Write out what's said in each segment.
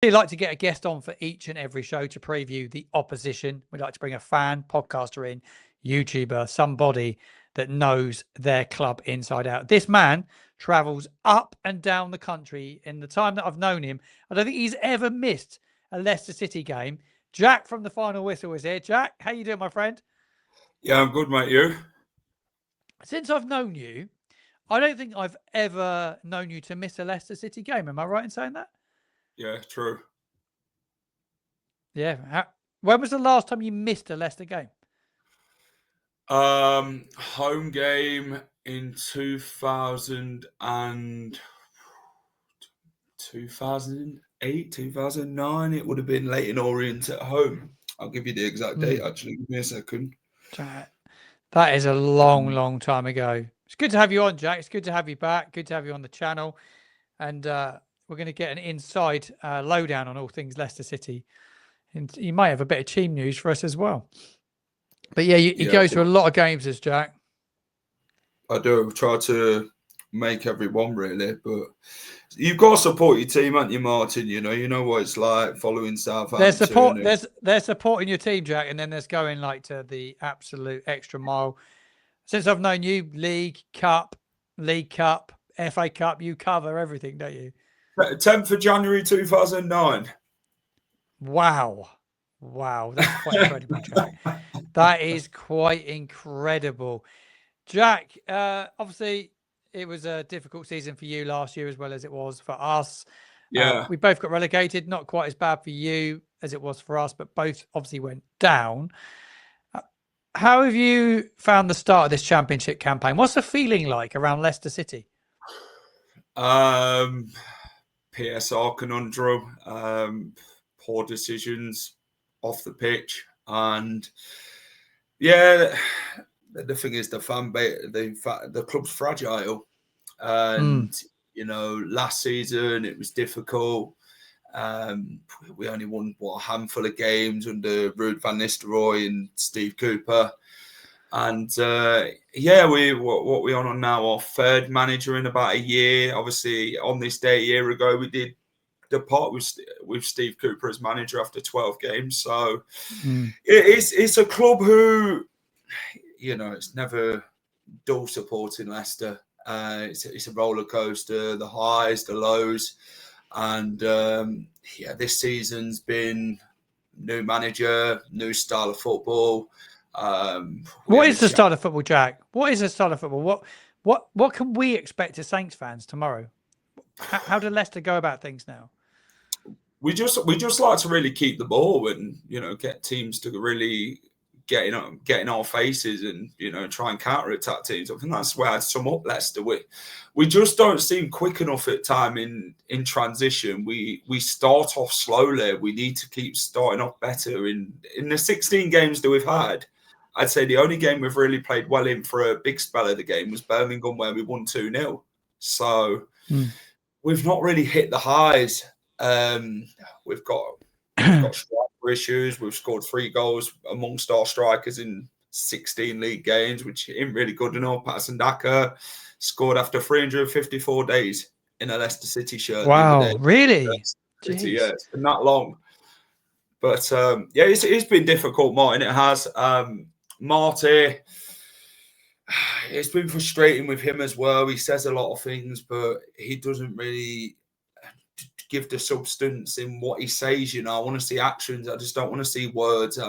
We like to get a guest on for each and every show to preview the opposition. We like to bring a fan, podcaster in, YouTuber, somebody that knows their club inside out. This man travels up and down the country. In the time that I've known him, I don't think he's ever missed a Leicester City game. Jack from the Final Whistle is here. Jack, how you doing, my friend? Yeah, I'm good, mate. You? Since I've known you, I don't think I've ever known you to miss a Leicester City game. Am I right in saying that? Yeah, true. Yeah. When was the last time you missed a Leicester game? Home game in 2008, 2009. It would have been Leighton Orient at home. I'll give you the exact date, actually. Give me a second. Jack, that is a long, long time ago. It's good to have you on, Jack. It's good to have you back. Good to have you on the channel. And we're going to get an inside lowdown on all things Leicester City. And you might have a bit of team news for us as well. But yeah, he goes to a lot of games, as Jack. I do try to make everyone really, but you've got to support your team, haven't you, Martin? You know what it's like following Southampton. There's supporting your team, Jack, and then there's going like to the absolute extra mile. Since I've known you, League Cup, FA Cup, you cover everything, don't you? 10th of January 2009. Wow, that's quite incredible, Jack. That is quite incredible, Jack. Obviously, it was a difficult season for you last year as well as it was for us. Yeah, we both got relegated. Not quite as bad for you as it was for us, but both obviously went down. How have you found the start of this championship campaign? What's the feeling like around Leicester City? PSR conundrum, poor decisions off the pitch, and yeah, the thing is the fan base, the club's fragile, and last season it was difficult. We only won a handful of games under Ruud van Nistelrooy and Steve Cooper, and what we're on now, our third manager in about a year. Obviously, on this day a year ago, we did depart with Steve Cooper as manager after 12 games. So it's a club who, it's never dull supporting Leicester. It's a roller coaster, the highs, the lows. And this season's been new manager, new style of football. What is the style of football, Jack? What is the style of football? What can we expect as Saints fans tomorrow? How do Leicester go about things now? We just like to really keep the ball and get teams to really get in our faces and try and counter attack teams. I think that's where I'd sum up Leicester. We just don't seem quick enough at time in transition. We start off slowly. We need to keep starting off better. In the 16 games that we've had, I'd say the only game we've really played well in for a big spell of the game was Birmingham, where we won 2-0. So we've not really hit the highs. We've got striker issues. We've scored 3 goals amongst our strikers in 16 league games, which isn't really good enough. Patterson Daka scored after 354 days in a Leicester City shirt. Wow, really? Yeah, it's been that long. But it's been difficult, Martin. It has. Marty, it's been frustrating with him as well. He says a lot of things, but he doesn't really give the substance in what he says. I want to see actions. I just don't want to see words.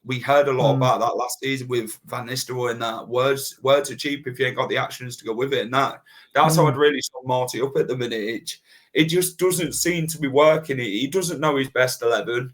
We heard a lot about that last season with Van Nistelrooy, and that words are cheap if you ain't got the actions to go with it. And that's how I'd really sum Marty up at the minute. It just doesn't seem to be working. He doesn't know his best 11,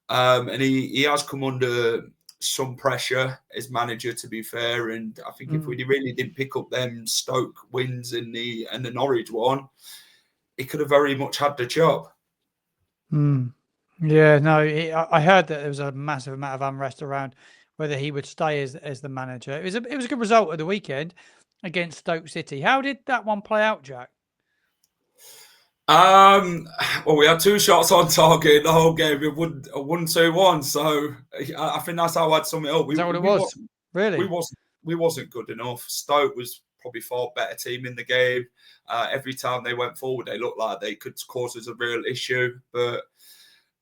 and he has come under some pressure as manager, to be fair. And I think if we really did pick up them Stoke wins and the Norwich one, he could have very much had the job. Yeah, no, I heard that there was a massive amount of unrest around whether he would stay as the manager. It was a good result of the weekend against Stoke City. How did that one play out, Jack? Well, we had 2 shots on target the whole game. We won 1-2-1. So I think that's how I'd sum it up. Is that what it was? Really? We wasn't good enough. Stoke was probably far better team in the game. Every time they went forward, they looked like they could cause us a real issue. But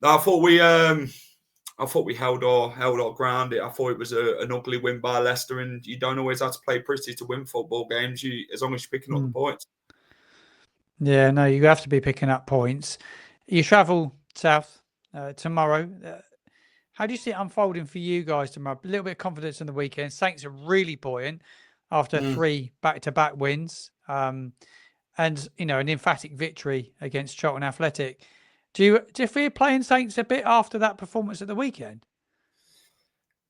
no, I thought we held our ground. I thought it was an ugly win by Leicester, and you don't always have to play pretty to win football games. As long as you're picking up the points. Yeah, no, you have to be picking up points. You travel south tomorrow. How do you see it unfolding for you guys tomorrow? A little bit of confidence in the weekend. Saints are really buoyant after 3 back-to-back wins, and an emphatic victory against Charlton Athletic. Do you fear playing Saints a bit after that performance at the weekend?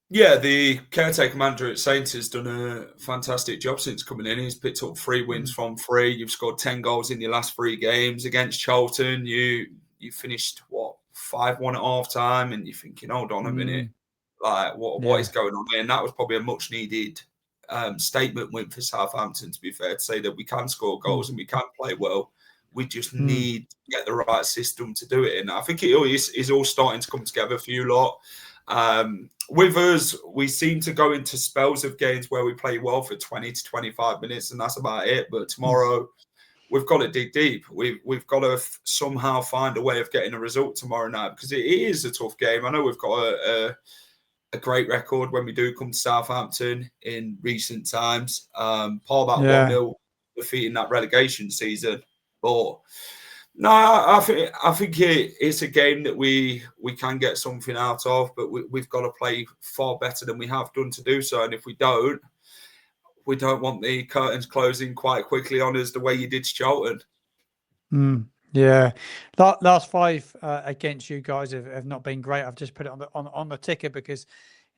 Yeah, the caretaker manager at Saints has done a fantastic job since coming in. He's picked up 3 wins from 3. You've scored 10 goals in your last 3 games against Charlton. You finished 5-1 at half time, and you're thinking, hold on a minute, like what is going on here? And that was probably a much needed statement win for Southampton. To be fair, to say that we can score goals and we can play well. We just need to get the right system to do it. And I think it is all starting to come together for you lot. With us, we seem to go into spells of games where we play well for 20 to 25 minutes, and that's about it. But tomorrow, we've got to dig deep. We've got to somehow find a way of getting a result tomorrow night, because it is a tough game. I know we've got a great record when we do come to Southampton in recent times. Part of that 1-0 defeat in that relegation season. But no, I think it's a game that we can get something out of, but we've got to play far better than we have done to do so. And if we don't want the curtains closing quite quickly on us the way you did to Charlton. Yeah, last 5 against you guys have not been great. I've just put it on the ticker because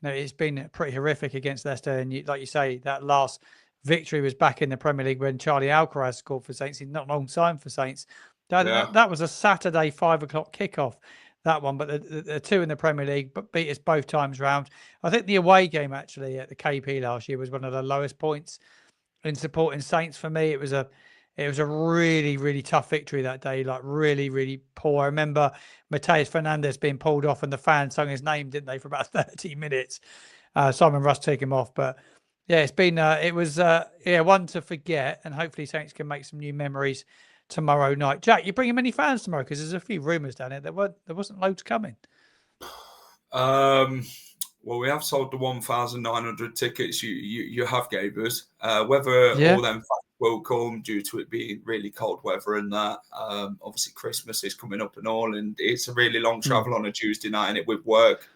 it's been pretty horrific against Leicester. And like you say, that last victory was back in the Premier League when Charlie Alcaraz scored for Saints. He's not a long time for Saints. That was a Saturday 5 o'clock kickoff, that one. But the 2 in the Premier League beat us both times round. I think the away game actually at the KP last year was one of the lowest points in supporting Saints for me. It was a really, really tough victory that day, like really, really poor. I remember Mateus Fernandes being pulled off and the fans sung his name, didn't they, for about 30 minutes. Simon Russ took him off. But yeah, it's been, one to forget, and hopefully Saints can make some new memories tomorrow night. Jack, you bringing many fans tomorrow? Because there's a few rumours down here there wasn't loads coming. Well, we have sold the 1,900 tickets you have gave us. Whether all them fans will come due to it being really cold weather and that. Obviously, Christmas is coming up and all, and it's a really long travel on a Tuesday night, and it with work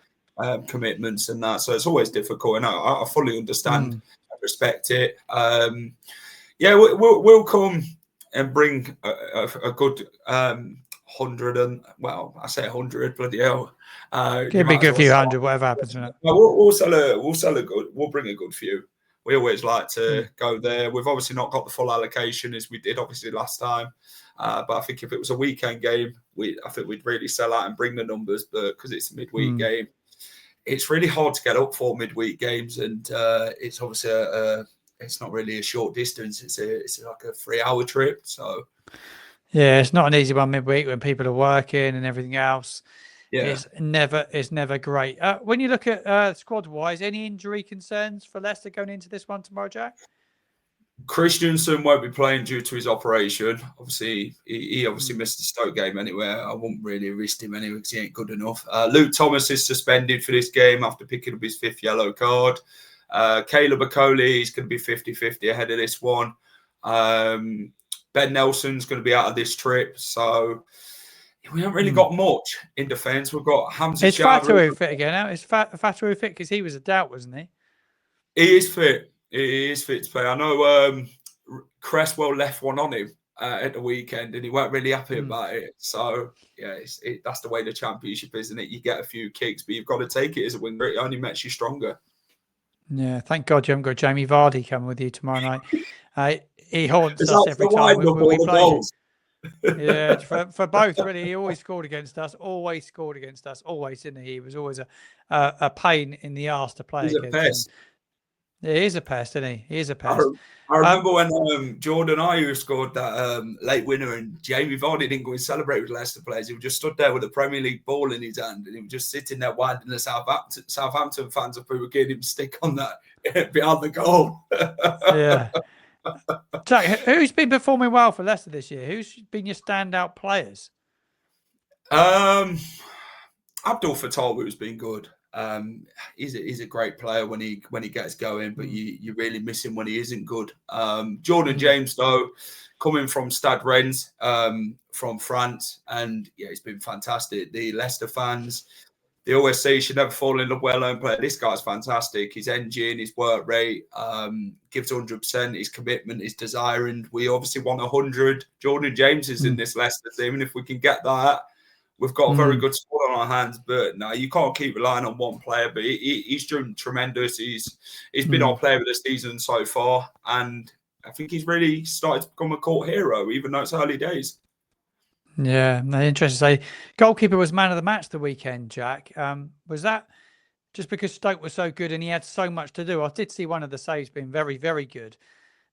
commitments and that. So it's always difficult, and I fully understand and respect it. We'll come and bring a good 100 and, well, I say 100, bloody hell. Give me a good few hundred, whatever happens from it. We'll sell a good. We'll bring a good few. We always like to go there. We've obviously not got the full allocation as we did obviously last time, but I think if it was a weekend game, I think we'd really sell out and bring the numbers. But because it's a midweek game, it's really hard to get up for midweek games, and it's obviously it's not really a short distance. It's like a 3-hour trip. So yeah, it's not an easy one midweek when people are working and everything else. Yeah, it's never great. When you look at squad wise, any injury concerns for Leicester going into this one tomorrow, Jack? Christensen won't be playing due to his operation. Obviously, he obviously missed the Stoke game anyway. I won't really risk him anyway because he ain't good enough. Luke Thomas is suspended for this game after picking up his 5th yellow card. Caleb Okoli is going to be 50-50 ahead of this one. Ben Nelson's going to be out of this trip. So we haven't really got much in defence. We've got Hamza. Is Fatawu fit again now? Is Fatawu fit? Because he was a doubt, wasn't he? He is fit. He is fit to play. I know Cresswell left one on him at the weekend, and he weren't really happy about it. So yeah, that's the way the Championship is, isn't it? You get a few kicks, but you've got to take it as a winger. It only makes you stronger. Yeah, thank God you haven't got Jamie Vardy coming with you tomorrow night. He haunts us every time we play. Yeah, for both really. He always scored against us. Always, didn't he? He was always a pain in the arse to play against. A pest. He is a pest, isn't he? He is a pest. I remember when Jordan Ayew scored that late winner, and Jamie Vardy didn't go and celebrate with Leicester players. He just stood there with a Premier League ball in his hand, and he was just sitting there winding the Southampton fans up who were giving him stick on that behind the goal. Yeah. Jack, who's been performing well for Leicester this year? Who's been your standout players? Abdul Fattah has been good. He's a great player when he gets going, but you really miss him when he isn't good. Jordan James, though, coming from Stade Rennes, from France, and yeah, he's been fantastic. The Leicester fans, they always say you should never fall in love with a lone player. This guy's fantastic. His engine, his work rate, gives 100%. His commitment, his desire, and we obviously want 100. Jordan James is in this Leicester team, and if we can get that, we've got a very good squad on our hands. But no, you can't keep relying on one player. But he's doing tremendous. He's been our player of the season so far, and I think he's really started to become a cult hero, even though it's early days. Yeah, interesting. So, goalkeeper was man of the match the weekend, Jack. Was that just because Stoke was so good and he had so much to do? I did see one of the saves being very, very good,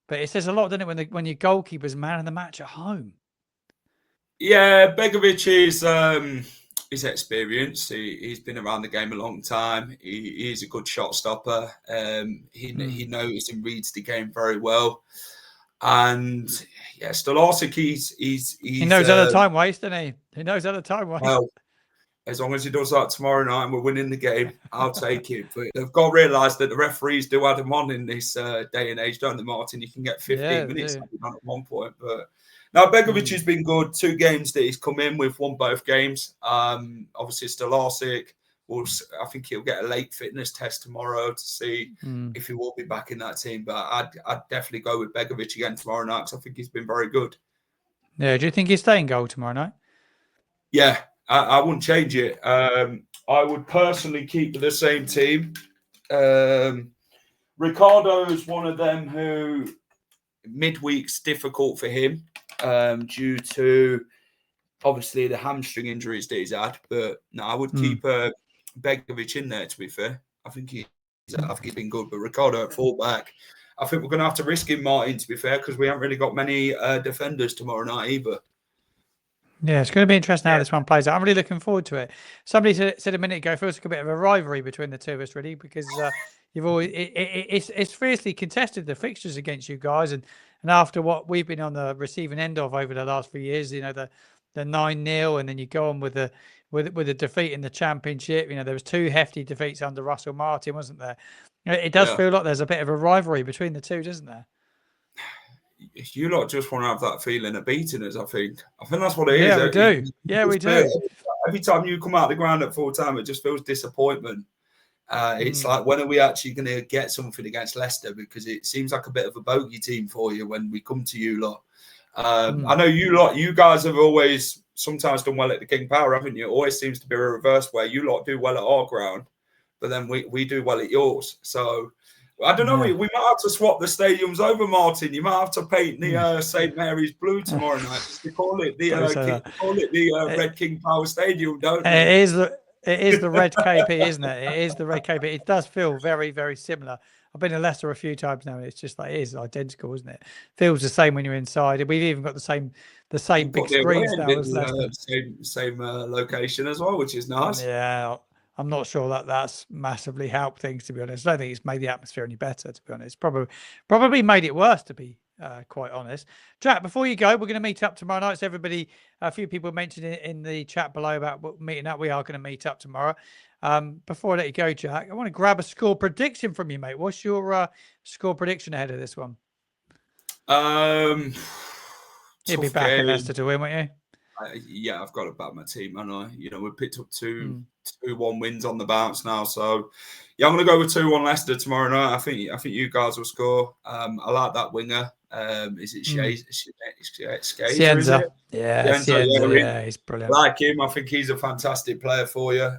but it says a lot, doesn't it, when your goalkeeper's man of the match at home? Yeah, Begovic is experienced. He's been around the game a long time. He's a good shot stopper. He knows and reads the game very well. And yeah, Stolarczyk, he knows how to time waste, doesn't he? He knows how to time waste. Well, as long as he does that tomorrow night and we're winning the game, I'll take it. But they've got to realise that the referees do add them on in this day and age, don't they, Martin? You can get 15 minutes at one point. But now Begovic has been good. 2 games that he's come in. We've won both games. Obviously, Stolarczyk, I think he'll get a late fitness test tomorrow to see if he will be back in that team. But I'd definitely go with Begovic again tomorrow night because I think he's been very good. Yeah, do you think he's staying goal tomorrow night? Yeah, I wouldn't change it. I would personally keep the same team. Ricardo is one of them who midweek's difficult for him due to obviously the hamstring injuries that he's had. But no, I would keep Begovic in there, to be fair. I think he's been good. But Ricardo at fullback, I think we're going to have to risk him, Martin, to be fair, because we haven't really got many defenders tomorrow night either. Yeah, it's going to be interesting how this one plays out. I'm really looking forward to it. Somebody said a minute ago, it feels like a bit of a rivalry between the two of us, really, because you've always it's fiercely contested, the fixtures against you guys, and after what we've been on the receiving end of over the last few years, you know, the 9-0, and then you go on with the defeat in the Championship. You know, there was 2 hefty defeats under Russell Martin, wasn't there? It does feel like there's a bit of a rivalry between the two, doesn't there? You lot just want to have that feeling of beating us, I think. I think that's what it is. Yeah, we do. Yeah, we do. Every time you come out of the ground at full time, it just feels disappointment. It's like, when are we actually going to get something against Leicester? Because it seems like a bit of a bogey team for you when we come to you lot. I know you guys have always sometimes done well at the King Power, haven't you? It always seems to be a reverse where you lot do well at our ground, but then we do well at yours. So I don't know. We might have to swap the stadiums over, Martin. You might have to paint the St Mary's blue tomorrow night. To call it the Red King Power Stadium, don't you? It is the Red KP, isn't it? It is the Red KP. It does feel very, very similar. I've been to Leicester a few times now, and it's just like, it is identical, isn't it? Feels the same when you're inside. We've even got the same big screens now as Leicester. Same location as well, which is nice. Yeah. I'm not sure that's massively helped things, to be honest. I don't think it's made the atmosphere any better, to be honest. Probably made it worse, to be quite honest. Jack, before you go, we're going to meet up tomorrow night. So everybody, a few people mentioned it in the chat below about meeting up. We are going to meet up tomorrow. Before I let you go, Jack, I want to grab a score prediction from you, mate. What's your score prediction ahead of this one? You'll be back in Leicester to win, won't you? Yeah, I've got to back my team, and we picked up 2-1 wins on the bounce now. So yeah, I'm going to go with 2-1 Leicester tomorrow night. I think you guys will score. I like that winger. Is it Cienza? Yeah, Cienza, he's brilliant. I like him. I think he's a fantastic player for you.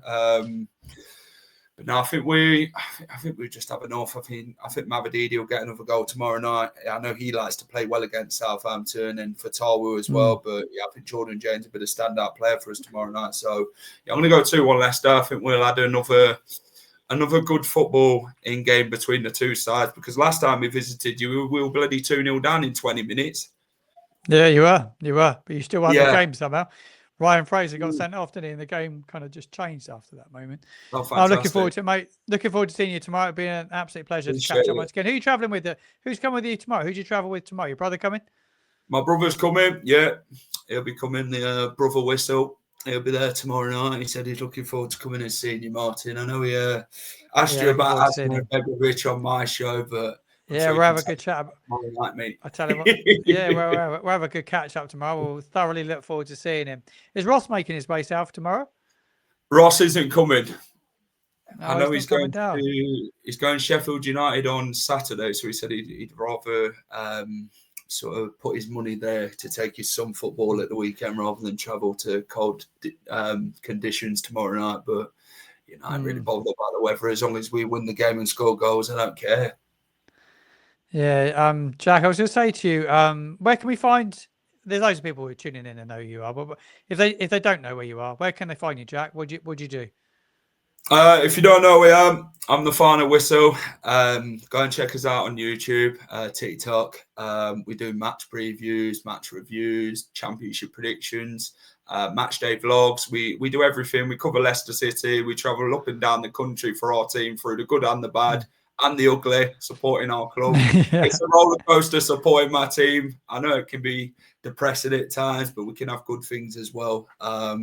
But no, I think we just have enough. I think Mavididi will get another goal tomorrow night. I know he likes to play well against Southampton and for Tarwu as well. But yeah, I think Jordan James will be the standout player for us tomorrow night. So yeah, I'm going to go 2-1 Leicester. I think we'll add another good football in game between the two sides, because last time we visited you, we were bloody 2-0 down in 20 minutes. Yeah, you were, but you still won the game somehow. Ryan Fraser got sent off, didn't he? And the game kind of just changed after that moment. Oh, I'm looking fantastic. forward to it, mate. Looking forward to seeing you tomorrow. It'll be an absolute pleasure to Appreciate catch up it. once again. Who are you travelling with? Who's coming with you tomorrow? Who do you travel with tomorrow? Your brother coming? My brother's coming. Yeah, he'll be coming. The brother Whistle. He'll be there tomorrow night. He said he's looking forward to coming and seeing you, Martin. I know he asked you looking about forward to seeing Aston him. Rich on my show, but I'm Yeah, sure you we'll can have a tell good chat. tomorrow night, mate. I tell him what. Yeah, we'll have a good catch up tomorrow. We'll thoroughly look forward to seeing him. Is Ross making his way south tomorrow? Ross isn't coming. No, I know he's not coming down. He's going Sheffield United on Saturday, so he said he'd rather sort of put his money there to take his son football at the weekend rather than travel to cold conditions tomorrow night. But I ain't really bothered about the weather as long as we win the game and score goals. I don't care. Yeah, Jack, I was going to say to you, where can we find? There's loads of people who are tuning in and know who you are, but if they don't know where you are, where can they find you, Jack? What'd you do? If you don't know who I am, I'm the Final Whistle. Go and check us out on YouTube, TikTok. We do match previews, match reviews, championship predictions, match day vlogs. We do everything. We cover Leicester City. We travel up and down the country for our team through the good and the bad and the ugly, supporting our club. Yeah. It's a roller coaster supporting my team. I know it can be depressing at times, but we can have good things as well. But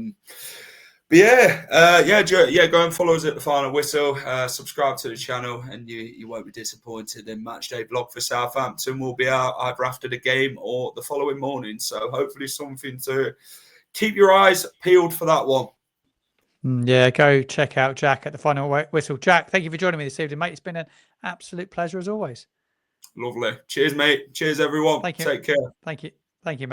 go and follow us at the Final Whistle. Subscribe to the channel, and you won't be disappointed. And match day vlog for Southampton will be out either after the game or the following morning. So hopefully something to keep your eyes peeled for that one. Yeah, go check out Jack at the Final Whistle. Jack, thank you for joining me this evening, mate. It's been an absolute pleasure as always. Lovely. Cheers, mate. Cheers, everyone. Thank you. Take care. Thank you, mate.